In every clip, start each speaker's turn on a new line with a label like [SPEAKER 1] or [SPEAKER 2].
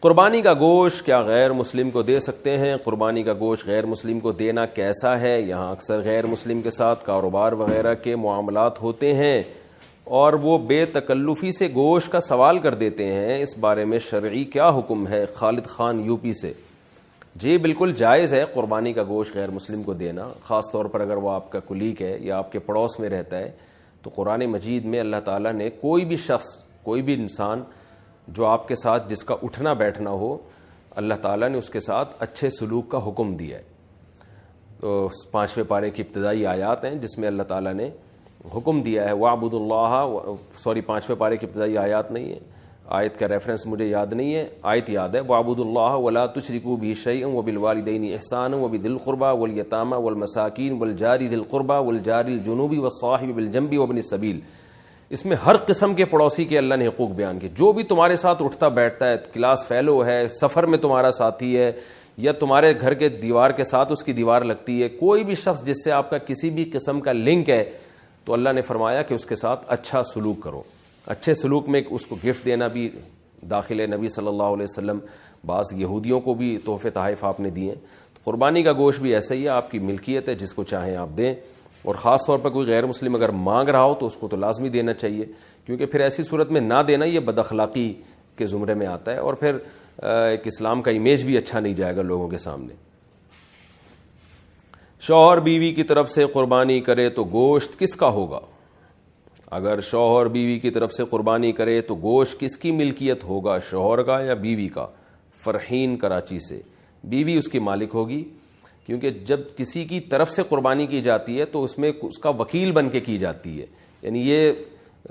[SPEAKER 1] قربانی کا گوشت کیا غیر مسلم کو دے سکتے ہیں؟ قربانی کا گوشت غیر مسلم کو دینا کیسا ہے؟ یہاں اکثر غیر مسلم کے ساتھ کاروبار وغیرہ کے معاملات ہوتے ہیں اور وہ بے تکلفی سے گوشت کا سوال کر دیتے ہیں، اس بارے میں شرعی کیا حکم ہے؟ خالد خان یو پی سے۔ جی بالکل جائز ہے قربانی کا گوشت غیر مسلم کو دینا، خاص طور پر اگر وہ آپ کا کلیگ ہے یا آپ کے پڑوس میں رہتا ہے۔ تو قرآن مجید میں اللہ تعالیٰ نے کوئی بھی شخص، کوئی بھی انسان جو آپ کے ساتھ جس کا اٹھنا بیٹھنا ہو، اللہ تعالیٰ نے اس کے ساتھ اچھے سلوک کا حکم دیا ہے۔ تو 5ویں پارے کی ابتدائی آیات ہیں جس میں اللہ تعالیٰ نے حکم دیا ہے وَاعْبُدُوا اللَّهَ 5ویں پارے کی ابتدائی آیات نہیں ہے، آیت کا ریفرنس مجھے یاد نہیں ہے، آیت یاد ہے وَاعْبُدُوا اللَّهَ وَلَا تُشْرِكُوا بِهِ شَيْئًا وَبِالْوَالِدَيْنِ إِحْسَانًا وَبِذِي الْقُرْبَى وَالْيَتَامَى وَالْمَسَاكِينِ وَالْجَارِ ذِي الْقُرْبَى وَالْجَارِ الْجُنُوبِ وَالصَّاحِبِ بِالْجَنبِ وَابْنِ السَّبِيلِ۔ اس میں ہر قسم کے پڑوسی کے اللہ نے حقوق بیان کیے، جو بھی تمہارے ساتھ اٹھتا بیٹھتا ہے، کلاس فیلو ہے، سفر میں تمہارا ساتھی ہے، یا تمہارے گھر کے دیوار کے ساتھ اس کی دیوار لگتی ہے، کوئی بھی شخص جس سے آپ کا کسی بھی قسم کا لنک ہے، تو اللہ نے فرمایا کہ اس کے ساتھ اچھا سلوک کرو۔ اچھے سلوک میں اس کو گفٹ دینا بھی داخل ہے۔ نبی صلی اللہ علیہ وسلم بعض یہودیوں کو بھی تحفے تحائف آپ نے دیے۔ قربانی کا گوشت بھی ایسا ہی ہے، آپ کی ملکیت ہے، جس کو چاہیں آپ دیں، اور خاص طور پر کوئی غیر مسلم اگر مانگ رہا ہو تو اس کو تو لازمی دینا چاہیے، کیونکہ پھر ایسی صورت میں نہ دینا یہ بد اخلاقی کے زمرے میں آتا ہے، اور پھر ایک اسلام کا امیج بھی اچھا نہیں جائے گا لوگوں کے سامنے۔ شوہر بیوی کی طرف سے قربانی کرے تو گوشت کس کا ہوگا؟ اگر شوہر بیوی کی طرف سے قربانی کرے تو گوشت کس کی ملکیت ہوگا، شوہر کا یا بیوی کا؟ فرحین کراچی سے۔ بیوی اس کی مالک ہوگی، کیونکہ جب کسی کی طرف سے قربانی کی جاتی ہے تو اس میں اس کا وکیل بن کے کی جاتی ہے، یعنی یہ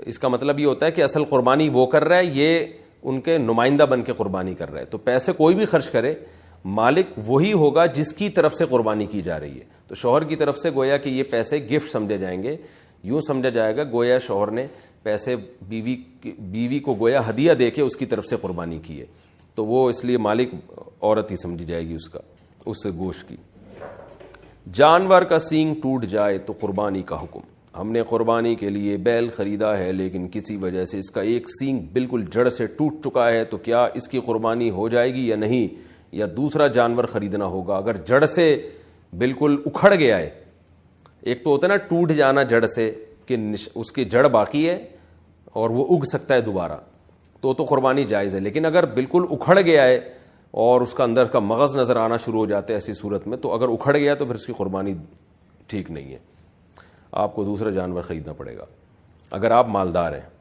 [SPEAKER 1] اس کا مطلب یہ ہوتا ہے کہ اصل قربانی وہ کر رہا ہے، یہ ان کے نمائندہ بن کے قربانی کر رہا ہے۔ تو پیسے کوئی بھی خرچ کرے، مالک وہی ہوگا جس کی طرف سے قربانی کی جا رہی ہے۔ تو شوہر کی طرف سے گویا کہ یہ پیسے گفٹ سمجھے جائیں گے، یوں سمجھا جائے گا گویا شوہر نے پیسے بیوی کو گویا ہدیہ دے کے اس کی طرف سے قربانی کی ہے، تو وہ اس لیے مالک عورت ہی سمجھی جائے گی اس گوشت کی۔ جانور کا سینگ ٹوٹ جائے تو قربانی کا حکم۔ ہم نے قربانی کے لیے بیل خریدا ہے لیکن کسی وجہ سے اس کا ایک سینگ بالکل جڑ سے ٹوٹ چکا ہے، تو کیا اس کی قربانی ہو جائے گی یا نہیں، یا دوسرا جانور خریدنا ہوگا؟ اگر جڑ سے بالکل اکھڑ گیا ہے، ایک تو ہوتا ہے نا ٹوٹ جانا جڑ سے کہ اس کی جڑ باقی ہے اور وہ اگ سکتا ہے دوبارہ، تو قربانی جائز ہے، لیکن اگر بالکل اکھڑ گیا ہے اور اس کا اندر کا مغز نظر آنا شروع ہو جاتا ہے ایسی صورت میں، تو اگر اکھڑ گیا تو پھر اس کی قربانی ٹھیک نہیں ہے، آپ کو دوسرا جانور خریدنا پڑے گا اگر آپ مالدار ہیں۔